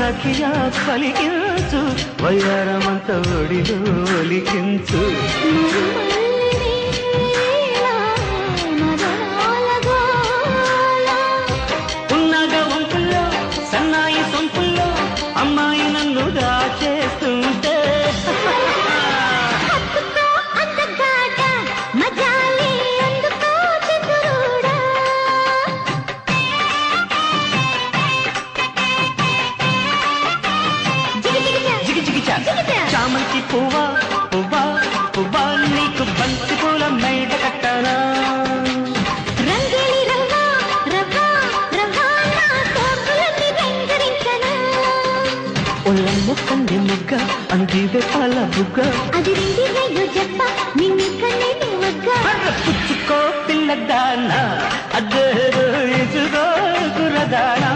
సఖియా పలికించు వయ్యారమంత ఒడిలో లిఖించు ఉన్నగా వంపుల్లో సన్నాయి సొంపుల్లో అమ్మాయి నన్ను దాచేస్తుంటే చామంతి పువ్వా పువ్వా పువ్వా నీకు బంతి పూల మేడ కట్టనా రంగేలి రవ్వా రవ్వా రవ్వా నా సోకులని రంగరించనా ఒళ్ళమ్మ కంది ముగ్గ అందివే పాల బుగ్గ అది రింగిరయ్యో చెప్ప నిన్ను కన్నేటి వగ్గ పుచ్చుకో పిల్లదానా అద్దె ఇచుకో కురదానా